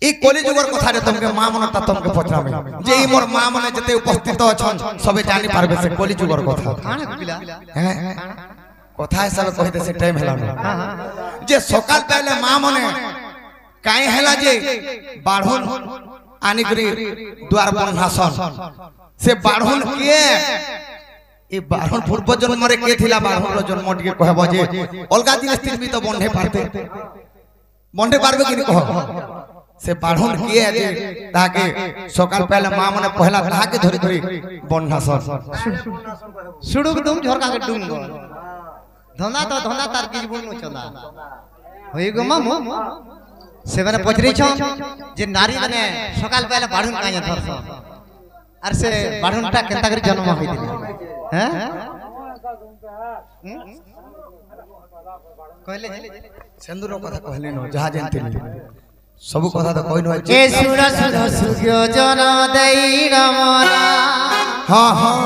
এই কলিযুগর কথা তোমাকে মা মনটা তোমাকে পচরাবে যে এই মোর মা মনে যেতে উপস্থিত আছেন সবে জানি পারবে সে কলিযুগর কথা হ্যাঁ কথা হিসাবে কইতে সে টাইম হেলা যে সকাল পাইলে মা মনে কাই হেলা যে বাঢ়ন আনি করি দ্বার বন্ধাসন সে বাঢ়ন কে এই বাঢ়ন পূর্ব জন্মরে কে থিলা বাঢ়নর জন্ম টিকে কহব যে অলগা জিনিস তিনবি তো বন্ধে পারবে কি কহ से बाढ़न किए जे ताके सकाल पहले मां मने पहला ताके धरी धरी बन्हा सर सुडुक तुम झरका के डुंगो धंधा तो धंधा तार की जीवन नो चला होई गो मामू से माने पचरी छ जे नारी माने सकाल पहले बाढ़न काया धरस आर से बाढ़नटा केनता करी जन्म होई दिले हैं कहले सिंदूर कथा कहले नो जहा जानते सब कथा तो कोई न ए सुर सुर सूर्य जन देई रमना हां हां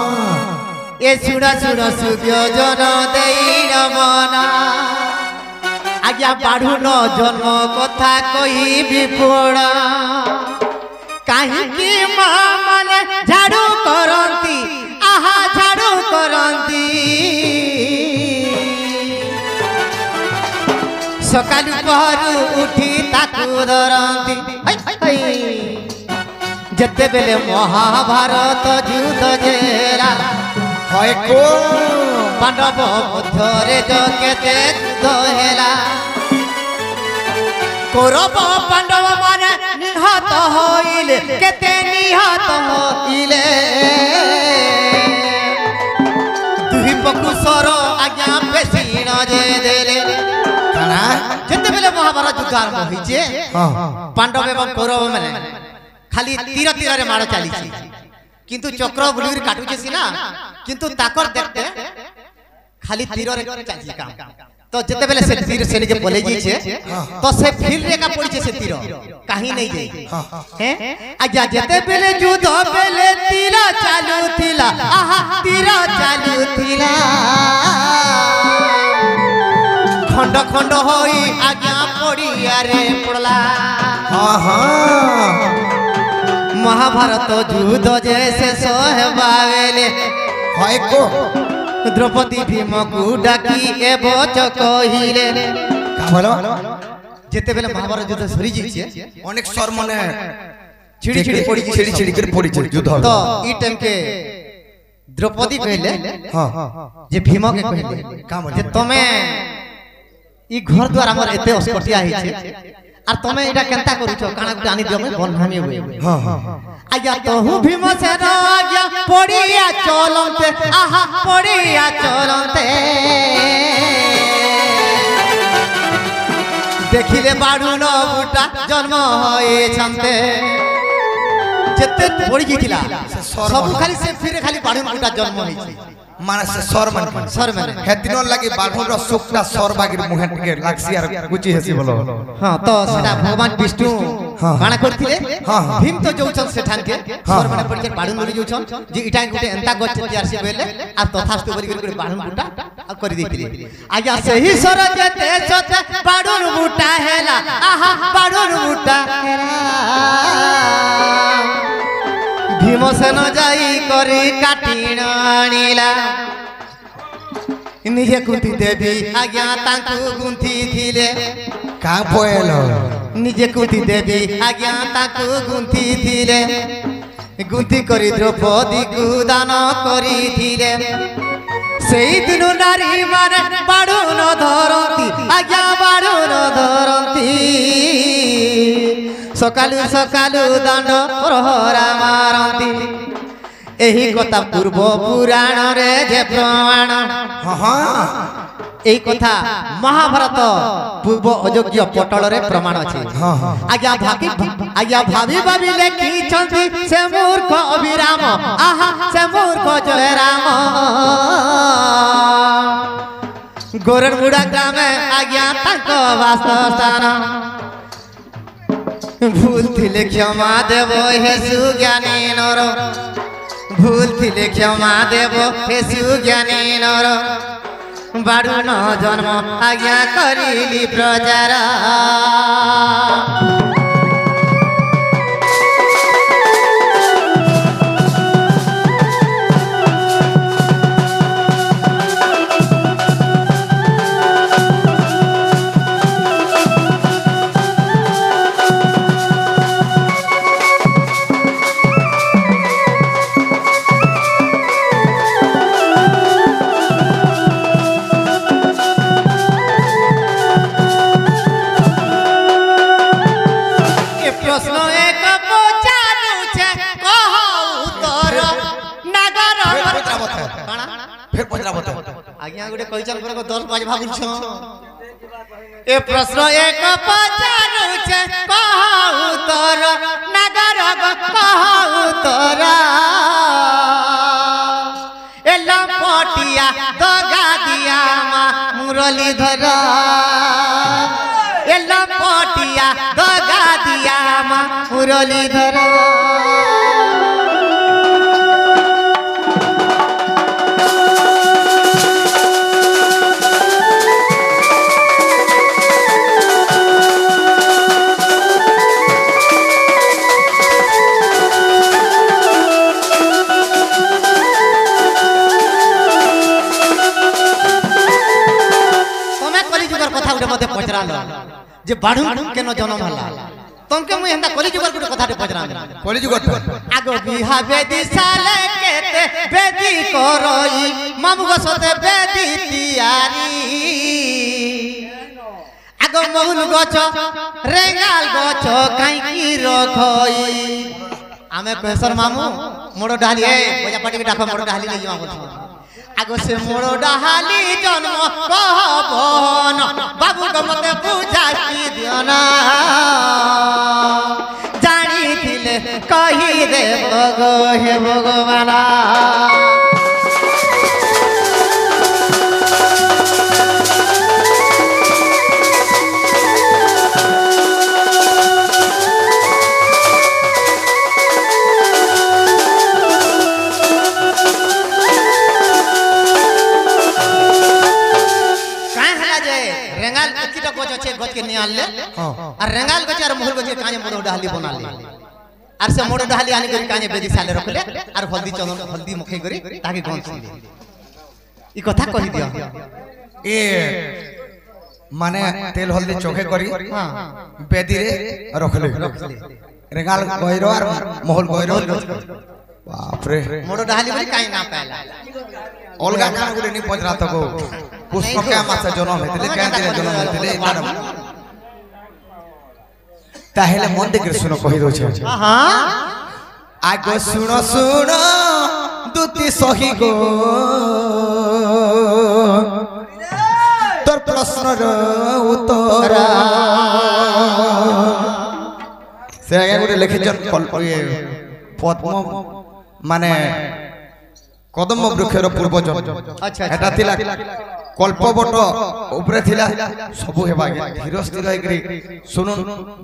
ए सुर सुर सूर्य जन देई रमना आज्ञा बाढ़ु न जन्म कथा कही विपुड़ा काहे कि मां माने झाड़ू करंती आहा झाड़ू करंती सकाल पहरु उठी ताकू धरती जते बेले महाभारत युद्ध जेरा होय को पांडव मध्यरे जो केते युद्ध हेला कौरव पांडव माने निहत होइले केते निहत होइले दुहि पकुसर आज्ञा पेशीन जे देले जते बेले महाभारत युद्ध आरंभ होइजे पांडव एवं कौरव माने खाली तीर तीर रे मार चली किंतु चक्र बुलीर काटुचे सिना किंतु ताकर देखते खाली तीर रे चली काम तो जते बेले से तीर से निजे बोले जी तो से फील्ड रे का पड़ी से तीर कहीं नहीं जाई हैं आजा जते बेले युद्ध बेले तीर चालू थिला आहा तीर चालू थिला खंड खंड होई आज्ञा पड़िया रे पड़ला हां हां महाभारत युद्ध जैसे सोहबावेले होय को द्रौपदी भीम को डाकी ए बच कहिले का बोलो जेते बेले महाभारत युद्ध सरी जिछे अनेक सर मने छिड़ी छिड़ी कर पड़ी युद्ध तो ई टाइम के द्रौपदी कहले हां जे भीम के कहले का बोले जे तमे ई घर द्वार हमर एते अस्पटिया हिचे आर तमे एटा केनता करूछो काना गुटे आनी दियो बन्हामी होय हां हां आज्ञा तोहू भीम से आज्ञा पड़िया चलते आहा पड़िया चलते देखिले बाढ़ुन बूटा जन्म होए छन्ते जेते पड़ी जितिला सब खाली से फिर खाली बाढ़ुन बूटा जन्म होई माने से सर मन हेदिन लागि बाढ़ुन रो सुखटा सर बागिर मुहे के लागसी आर गुची हेसी बोलो हां तो सेटा भगवान विष्णु काना करथिले भीम तो जोछन सेठान के सर माने पड़ी के बाढ़ुन बोली जोछन जे इटा गुटे एंता गछ तैयार से बेले आ तथास्तु बरी कर बाढ़ुन बूटा आ करि देथिले आज्ञा सही सर जते सते बाढ़ुन बूटा हेला आहा बाढ़ुन बूटा हेला भीमसेन जाई करी काटिण आनिला निजे कुंती देवी आज्ञा तांकु गुंथी थिले का पोएलो निजे कुंती देवी आज्ञा तांकु गुंथी थिले गुंथी करी द्रौपदी को दान करी थिले सेई दिनु नारी माने बाढ़ुन धरती आज्ञा बाढ़ुन धरती सकालु सकालु दांड प्रहरा मारती एही कथा पूर्व पुराण रे जे प्रमाण हां एही कथा महाभारत पूर्व अयोग्य पटल रे प्रमाण अछि हां हां आज्ञा भाभी भाभी लेखि छथि से मूर्ख अभिराम आहा से मूर्ख जय राम गोरन मुड़ा ग्रामे आज्ञा तांक वासस्थान भूल थिले क्षमा देव हे सुज्ञानी नर भूल थिले क्षमा देव हे सुज्ञानी नर बाढ़ुन जन्म आज्ञा करिली प्रचार आज्ञा गुटे कहिचन पर को 10 5 भागुछ ए प्रश्न एक पचारू छे कहू तोर नगर कहू तोरा ए लपटिया दगा दिया मा मुरली धरा ए लपटिया दगा दिया मा मुरली धरा जे बाढू केन जन्म हला तुमके मु हेंदा कली जुगर गुटे कथाटे पजरा कली जुगर आगो बिहा बेदी साले केते बेदी करई मामु गसते बेदी तियारी आगो महुल गछ रेंगाल गछ काई की रखई आमे पेसर मामू मोडो डाली ए बजा पाटी के डाखो मोडो डाली ले जावा आगो से मोड़ो डाली जन्म कहबन बाबू को मते पूजा की दियना जानी थिले कही दे भगो हे भगवाना गच के नियाल ले और रेंगाल गच और मोहल गच काने मोड़ो डाली बना ले और से मोड़ो डाली आनी करी काने बेदी साले रख ले और हल्दी चंदन हल्दी मुखे करी ताकि गंस ले ई कथा कहि दियो ए माने तेल हल्दी चोखे करी बेदी रे रख ले रेंगाल गइरो और मोहल गइरो बाप रे मोड़ो डाली बरी काई ना पाला अलगा कान गुरे नि पजरा तको पुष्प के मासे जन्म हेतले क्या दिने जन्म हेतले मैडम ताहेले मन देख सुनो कहि दो छे हां आगो सुनो सुनो दुती सही गो तोर प्रश्न र उत्तर से आगे गुरे लिखिजन पद्म माने कदम वृक्षर पूर्वजन अच्छा एटा थिला कल्पवट ऊपर थिला सब हेबा धीर स्थिर होई सुनु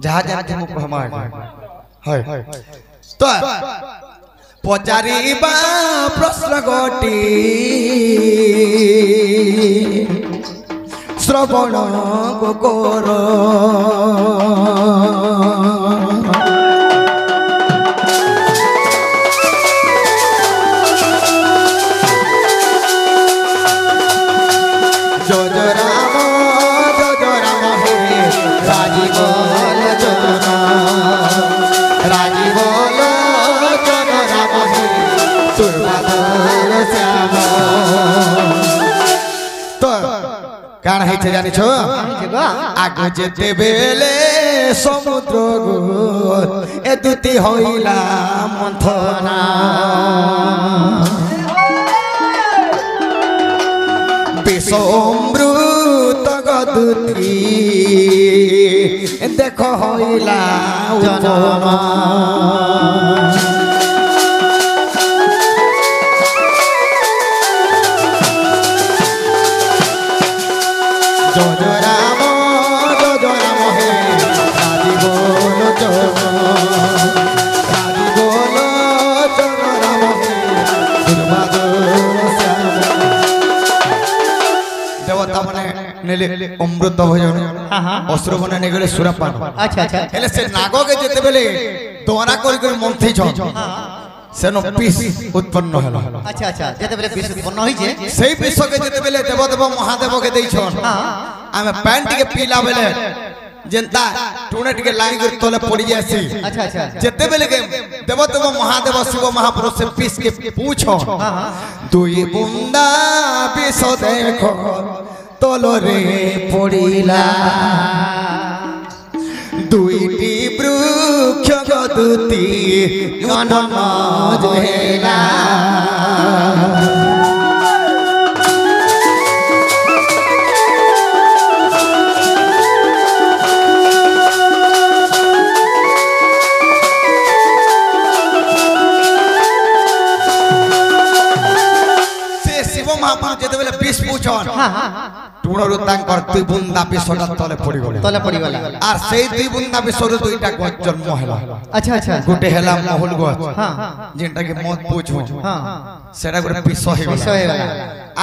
जहा जहा तुम कहमा है तो पचारीबा प्रश्न गोटी श्रवण गोकर कान है छे जानि छो आगो जेते बेले समुद्र गो ए दुती होइला मंथना विषमृत गदुती देखो होइला जनमा अमृत भोजन असुर बने नेगले सुरपान अच्छा अच्छा हेले से नागो के जेते बेले दोना करि करि मंथि छ सेनो पीस उत्पन्न हला अच्छा अच्छा जेते बेले पीस उत्पन्न होई जे सेई पीस के जेते बेले देवदेव महादेव के देई छन आमे पैंट के पीला बेले जनता टूने टिके लाइन कर तोले पड़ी जासी अच्छा अच्छा जेते बेले के देवदेव महादेव शिव महापुरुष से पीस के पूछो दुई बुंदा विष देखो तोलरे पड़िला दुईटी वृक्ष गदुती मन मजेला महापुरु जेतेबेले विष पूछन टुणरु तांकर दुई बुंदा विषटा तले पड़ी गले आर सेई दुई बुंदा विषरु दुईटा गछ जन्म होला अच्छा अच्छा गोटे हेला महल गछ जेंटा के मत पूछो सेटा गोटे विष हे गला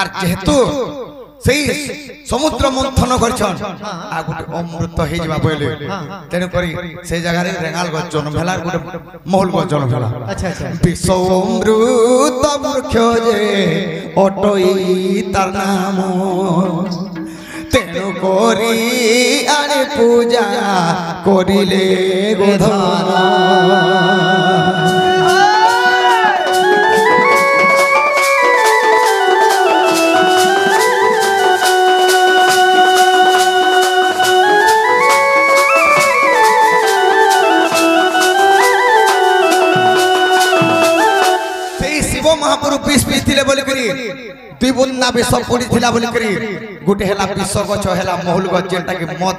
आर जेहेतु सेई समुद्र मंथन करछन आ गोटे अमृत हे जबा बोले तेनु करी से जगह रे रेंगाल गछ जन्म भेला गोटे महल गछ जन्म भेला अच्छा अच्छा विष अमृत वृक्ष जे अटई तार नाम तेनु करी आरे पूजा करिले गोधन महापुरु विष पीथिले बोली करी दुई बुंदा विष पड़ी थिला बोली करी गुटे हेला विष गछ हेला महल गछ जेंटा के मत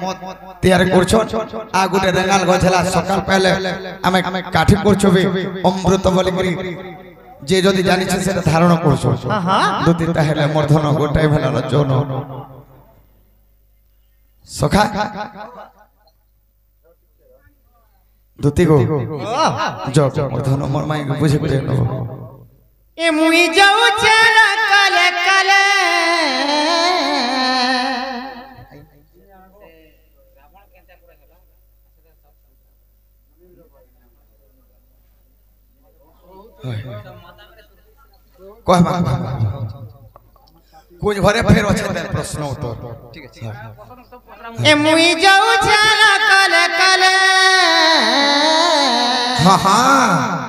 तैयार करछन आ गुटे रेंगाल गछ हेला सकाल पहले आमे काठी करछबे अमृत बोली करी जे जदी जानि छै सेटा धारण करछो दुतिता हेले मर्धन गोटाय भेला जन सखा दुति गो जब मर्धन मोर माई के बुझे बुझे न ए मुई जाऊ चला कले कले कह मा कुछ भरे फेर अछि त प्रश्न उत्तर ठीक अछि ए मुई जाऊ चला कले कले हां हां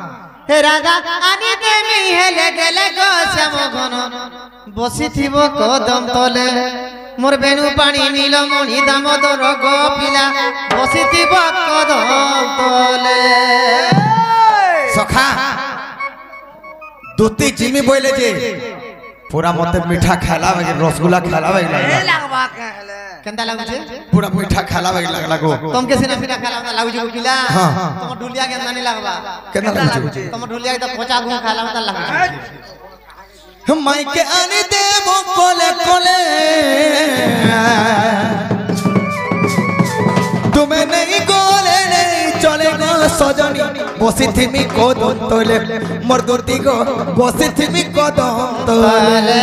हे राधा आनी देवी हेले गेले गो श्यामघन बसिथिब कदम तले मोर बेनु पानी नील मणि दामोदर गो पिला बसिथिब कदम तले सखा दुती जिमी बोले जे पूरा मते मीठा खाला बगे रसगुल्ला खाला बगे लागबा कहले केंदा लागु छे पूरा मीठा खाला बगे लागो तुम के सिना सिना खाला लागु छे पिला हां तुम ढुलिया के नानी लागबा केना लागु छे तुम ढुलिया के कोचा घू खाला मत लागु हम माई के आनी देबो कोले कोले तुम्हें नहीं गोले नहीं चलेगा सजनी बसी थिमी कदम तले मोर दुती गो बसी थिमी कदम तले